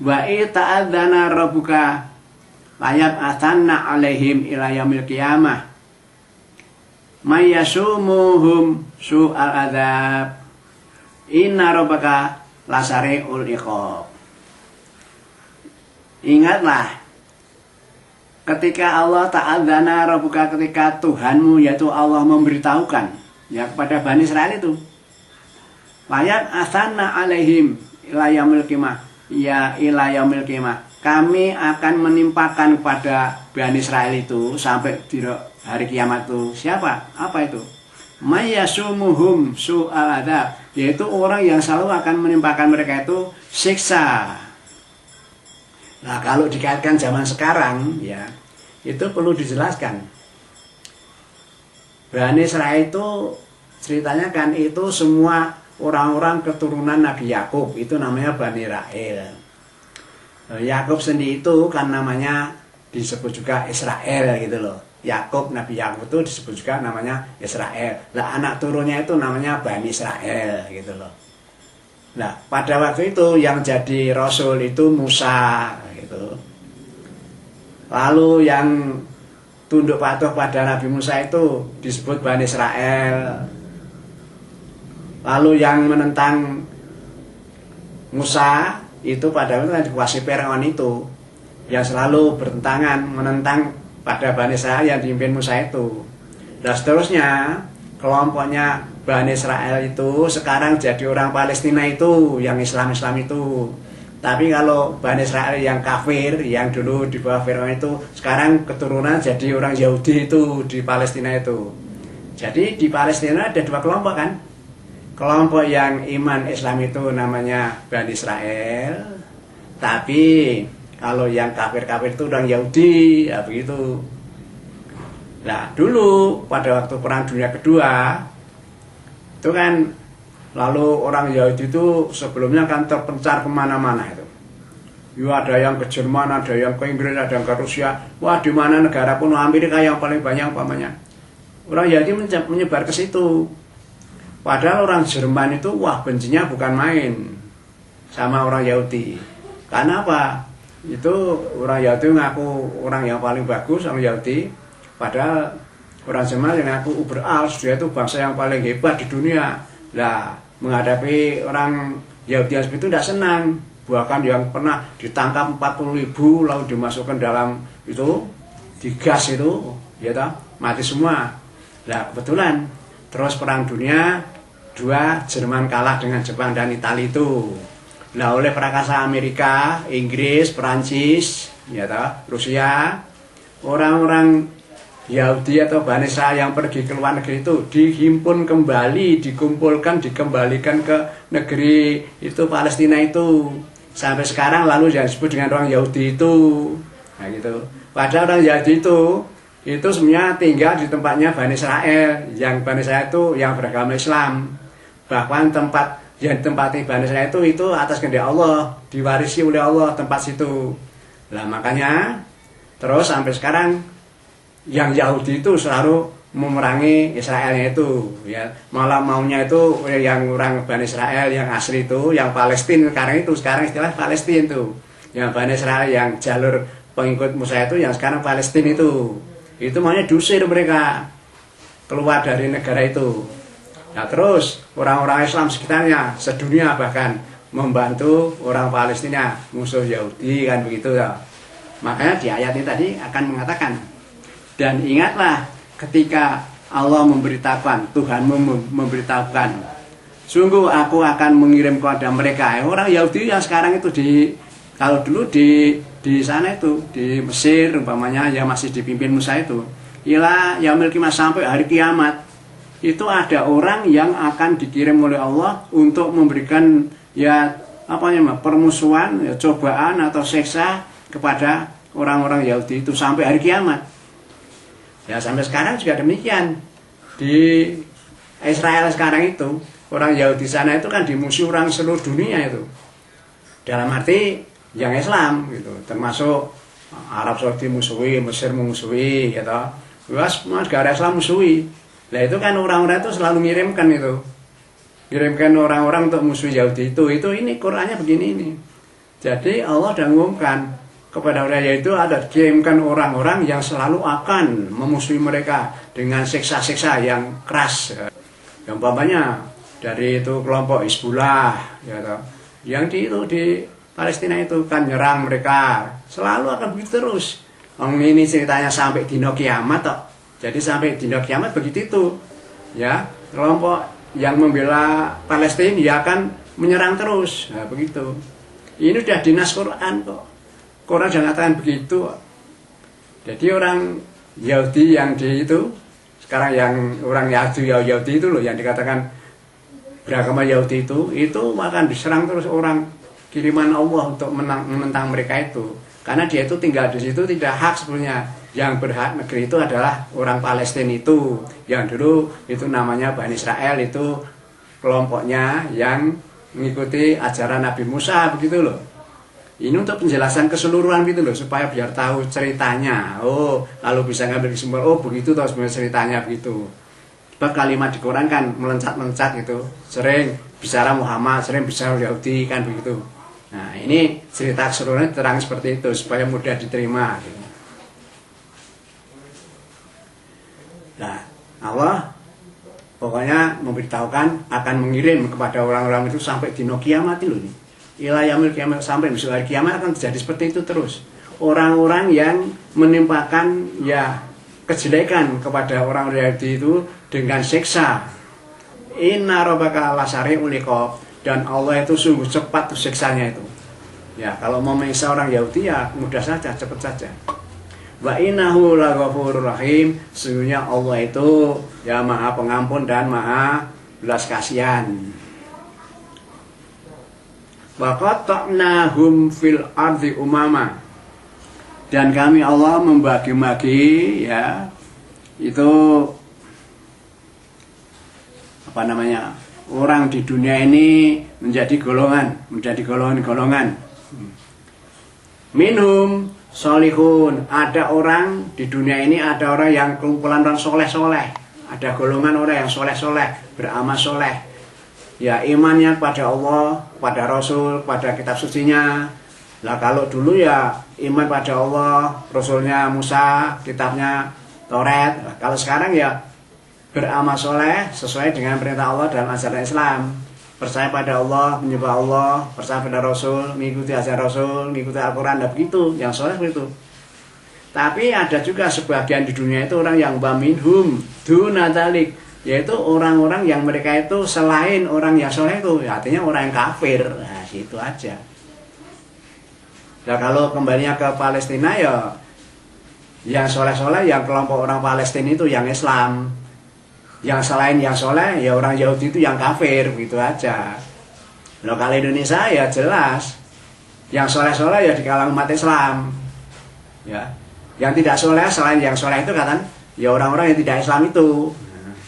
Wa ta'adzana rabbuka layab atanna alaihim ila yaumil qiyamah mayyasumuhum su'al adzab inna rabbaka lasari'ul iqab. Ingatlah ketika Allah ta'adzana rabbuka, ketika Tuhanmu yaitu Allah memberitahukan ya kepada Bani Israel itu, layat asanna alaihim ila yaumil qiyamah, ya ila yaumil qiyamah, kami akan menimpakan kepada Bani Israel itu sampai di hari kiamat itu siapa? Apa itu? Mayyasumuhum su'al adzab, yaitu orang yang selalu akan menimpakan mereka itu siksa. Nah, kalau dikaitkan zaman sekarang ya, itu perlu dijelaskan. Bani Israel itu ceritanya kan itu semua orang-orang keturunan Nabi Yakub, itu namanya Bani Israel. Yakub sendiri itu kan namanya disebut juga Israel gitu loh. Yakub, Nabi Yakub itu disebut juga namanya Israel. Lah anak turunnya itu namanya Bani Israel gitu loh. Nah, pada waktu itu yang jadi rasul itu Musa gitu. Lalu yang tunduk patuh pada Nabi Musa itu disebut Bani Israel. Lalu yang menentang Musa itu pada waktu itu dikuasai Firaun itu, yang selalu bertentangan menentang pada Bani Israel yang dipimpin Musa itu. Dan seterusnya kelompoknya Bani Israel itu sekarang jadi orang Palestina itu, yang Islam-Islam itu. Tapi kalau Bani Israel yang kafir, yang dulu di bawah Firaun itu, sekarang keturunan jadi orang Yahudi itu di Palestina itu. Jadi di Palestina ada dua kelompok kan. Kelompok yang iman Islam itu namanya Bani Israel. Tapi kalau yang kafir-kafir itu orang Yahudi, ya begitu. Nah, dulu pada waktu Perang Dunia Kedua, itu kan lalu orang Yahudi itu sebelumnya kan terpencar kemana-mana itu. Ya, ada yang ke Jerman, ada yang ke Inggris, ada yang ke Rusia. Wah, di mana negara pun Amerika yang paling banyak umpamanya. Orang Yahudi menyebar ke situ. Padahal orang Jerman itu wah bencinya bukan main sama orang Yahudi. Karena apa? Itu orang Yahudi ngaku orang yang paling bagus sama Yahudi, padahal orang Jerman yang ngaku überals, dia itu bangsa yang paling hebat di dunia. Nah, menghadapi orang Yahudi yang seperti itu tidak senang. Bahkan yang pernah ditangkap 40.000 lalu dimasukkan dalam itu digas itu, ya toh, mati semua. Nah, kebetulan terus Perang Dunia II Jerman kalah dengan Jepang dan Italia itu. Nah, oleh prakasa Amerika, Inggris, Perancis, ya toh, Rusia, orang-orang Yahudi atau Bani Israel yang pergi ke luar negeri itu dihimpun kembali, dikumpulkan, dikembalikan ke negeri itu Palestina itu. Sampai sekarang lalu yang disebut dengan orang Yahudi itu. Nah gitu. Padahal orang Yahudi itu sebenarnya tinggal di tempatnya Bani Israel. Yang Bani Israel itu yang beragama Islam. Bahkan tempat yang ditempati Bani Israel itu atas kehendak Allah, diwarisi oleh Allah tempat situ. Nah makanya terus sampai sekarang yang Yahudi itu selalu memerangi Israelnya itu, ya. Malah maunya itu yang orang Bani Israel yang asli itu, yang Palestina sekarang istilah Palestina itu. Yang Bani Israel yang jalur pengikut Musa itu yang sekarang Palestina itu maunya diusir mereka keluar dari negara itu. Nah terus orang-orang Islam sekitarnya sedunia bahkan membantu orang Palestina musuh Yahudi kan begitu ya. Makanya di ayat ini tadi akan mengatakan, dan ingatlah ketika Allah memberitahukan, Tuhanmu memberitahukan, sungguh aku akan mengirim kepada mereka orang Yahudi yang sekarang itu kalau dulu di sana itu di Mesir umpamanya yang masih dipimpin Musa itu, ila yaumil qiyamah, sampai hari kiamat. Itu ada orang yang akan dikirim oleh Allah untuk memberikan ya permusuhan, ya, cobaan atau siksa kepada orang-orang Yahudi itu sampai hari kiamat. Ya sampai sekarang juga demikian. Di Israel sekarang itu orang Yahudi sana itu kan dimusuhi orang seluruh dunia itu. Dalam arti yang Islam gitu, termasuk Arab Saudi musuhi, Mesir musuhi, gitu. Negara Islam musuhi. Nah itu kan orang-orang itu selalu kirimkan orang-orang untuk musuh Yahudi itu ini Qurannya begini ini. Jadi Allah sudah mengumumkan kepada mereka, yaitu ada dikirimkan orang-orang yang selalu akan memusuhi mereka dengan siksa-siksa yang keras. Yang umpamanya dari itu kelompok Hizbullah, ya, yang di Palestina itu kan nyerang mereka, selalu akan begitu terus. Ini ceritanya sampai dino kiamat toh. Jadi sampai dino kiamat begitu itu, ya, kelompok yang membela Palestina ya akan menyerang terus, nah, begitu. Ini sudah dinas Quran kok. Quran sudah mengatakan begitu. Jadi orang Yahudi yang di itu, sekarang yang orang Yahudi itu loh, yang dikatakan beragama Yahudi itu akan diserang terus orang kiriman Allah untuk menentang mereka itu. Karena dia itu tinggal di situ tidak hak sebenarnya. Yang berhak negeri itu adalah orang Palestina itu. Yang dulu itu namanya Bani Israel, itu kelompoknya yang mengikuti ajaran Nabi Musa, begitu loh. Ini untuk penjelasan keseluruhan gitu loh, supaya biar tahu ceritanya. Oh, lalu bisa ngambil kesimpulan, oh begitu tahu sebenarnya ceritanya begitu. Sebab kalimat di Quran kan melencat-melencat gitu. Sering bicara Muhammad, sering bicara Yahudi kan begitu. Nah, ini cerita keseluruhannya terang seperti itu supaya mudah diterima gitu. Nah, Allah pokoknya memberitahukan akan mengirim kepada orang-orang itu sampai dino kiamat itu nih. Ila yaumil kiamat, sampai besok hari kiamat akan terjadi seperti itu terus. Orang-orang yang menimpakan ya kejelekan kepada orang Yahudi itu dengan siksa. Inna rabbaka lasari'ul iqab, dan Allah itu sungguh cepat tuh siksanya itu. Ya, kalau mau menyiksa orang Yahudi ya mudah saja, cepat saja. Wa innahu laghafurur rahim, sesungguhnya Allah itu ya Maha Pengampun dan Maha belas kasihan. Wa qatta'nahum fil ardi umama, dan kami Allah membagi-bagi ya itu apa namanya, orang di dunia ini menjadi golongan-golongan. Minhum solihun, ada orang di dunia ini, ada orang yang kumpulan orang soleh-soleh, ada golongan orang yang soleh-soleh, beramal soleh, ya imannya pada Allah, pada Rasul, pada kitab sucinya. Lah kalau dulu ya iman pada Allah, Rasulnya Musa, kitabnya Taurat. Nah, kalau sekarang ya beramal soleh sesuai dengan perintah Allah dalam ajaran Islam. Percaya pada Allah, menyembah Allah, percaya pada Rasul, mengikuti ajaran Rasul, mengikuti Al-Quran, dan begitu, yang soleh begitu. Tapi ada juga sebagian di dunia itu orang yang baminhum dunatalik, yaitu orang-orang yang mereka itu selain orang yang soleh itu, ya, artinya orang yang kafir. Nah, gitu aja. Nah, kalau kembalinya ke Palestina ya yang soleh-soleh, yang kelompok orang Palestina itu yang Islam. Yang selain yang soleh, ya orang Yahudi itu yang kafir, begitu aja. Loh, kalau Indonesia ya jelas, yang soleh-soleh ya di kalangan umat Islam, ya. Yang tidak soleh selain yang soleh itu kan, ya orang-orang yang tidak Islam itu,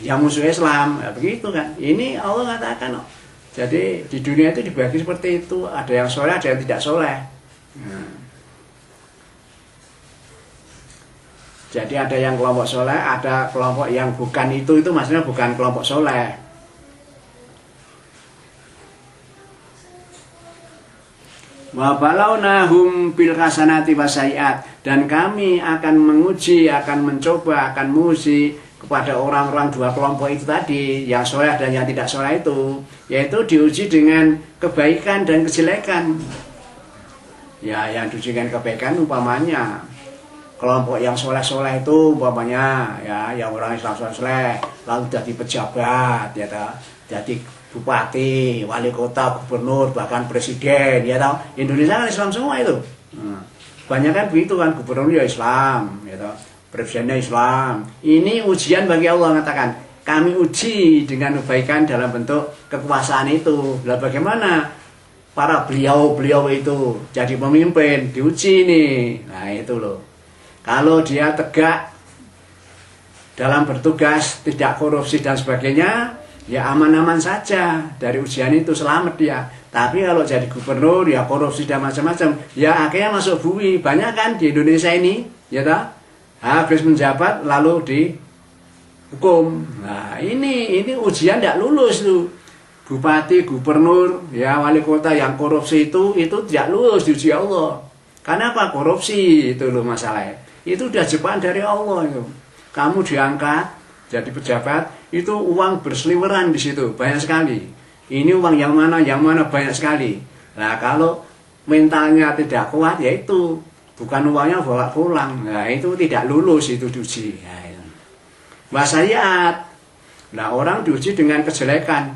yang musuh Islam, ya begitu kan. Ini Allah katakan, oh. Jadi di dunia itu dibagi seperti itu, ada yang soleh, ada yang tidak soleh. Jadi ada yang kelompok soleh, ada kelompok yang bukan itu maksudnya bukan kelompok soleh. Wa balawnahum bil hasanati wasayiat, dan kami akan menguji, akan mencoba, akan menguji kepada orang-orang dua kelompok itu tadi, yang soleh dan yang tidak soleh itu, yaitu diuji dengan kebaikan dan kejelekan. Ya, yang diuji dengan kebaikan umpamanya kelompok yang soleh-soleh itu umpamanya ya yang orang Islam soleh lalu jadi pejabat ya ta, jadi bupati, wali kota, gubernur, bahkan presiden ya ta. Indonesia kan Islam semua itu. Banyak kan begitu kan, gubernur ya Islam ya ta, presidennya Islam. Ini ujian bagi Allah, mengatakan kami uji dengan kebaikan dalam bentuk kekuasaan itu. Lah bagaimana para beliau-beliau itu jadi pemimpin, diuji nih. Nah itu loh. Kalau dia tegak dalam bertugas, tidak korupsi dan sebagainya, ya aman-aman saja dari ujian itu, selamat dia. Tapi kalau jadi gubernur, ya korupsi dan macam-macam, ya akhirnya masuk bui. Banyak kan di Indonesia ini, ya tak? Habis menjabat lalu dihukum. Nah ini ujian tidak lulus tuh. bupati, gubernur, ya wali kota yang korupsi itu tidak lulus diuji Allah. Karena apa? Korupsi itu loh masalahnya. Itu udah jebakan dari Allah itu. Kamu diangkat jadi pejabat, itu uang berseliweran di situ, banyak sekali. Ini uang yang mana banyak sekali. Nah kalau mentalnya tidak kuat, ya itu bukan uangnya bawa pulang. Nah itu tidak lulus itu diuji. Nah, itu. Wasayat. Nah orang diuji dengan kejelekan.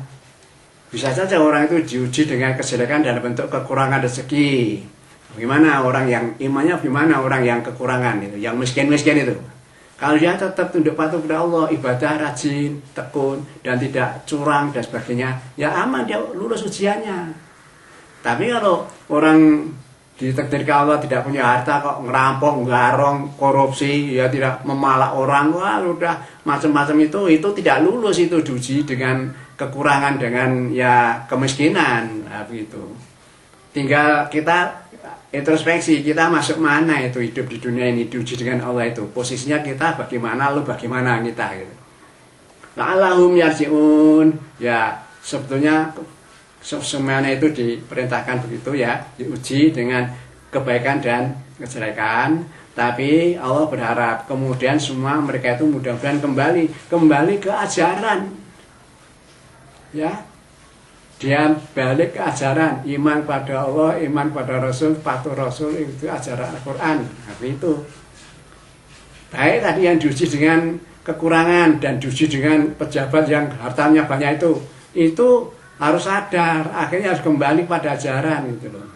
Bisa saja orang itu diuji dengan kejelekan dalam bentuk kekurangan rezeki. Bagaimana orang yang imannya, gimana orang yang kekurangan itu, yang miskin-miskin itu. Kalau dia tetap tunduk patuh kepada Allah, ibadah rajin, tekun, dan tidak curang dan sebagainya, ya aman, dia lulus ujiannya. Tapi kalau orang ditakdirkan Allah tidak punya harta, kok ngerampok, garong, korupsi, ya tidak memalak orang, wah udah macam-macam itu tidak lulus itu diuji dengan kekurangan, dengan ya kemiskinan, nah, begitu. Tinggal kita introspeksi, kita masuk mana itu hidup di dunia ini, diuji dengan Allah itu. Posisinya kita bagaimana, lu bagaimana kita gitu. La'allahum yarji'un. Ya, sebetulnya semuanya itu diperintahkan begitu ya, diuji dengan kebaikan dan kejelekan. Tapi Allah berharap kemudian semua mereka itu mudah-mudahan kembali ke ajaran. Ya. Dia balik ke ajaran iman pada Allah, iman pada Rasul, patuh Rasul, itu ajaran Al-Quran. Tapi itu baik tadi yang diuji dengan kekurangan dan diuji dengan pejabat yang hartanya banyak itu harus sadar, akhirnya harus kembali pada ajaran gitu loh.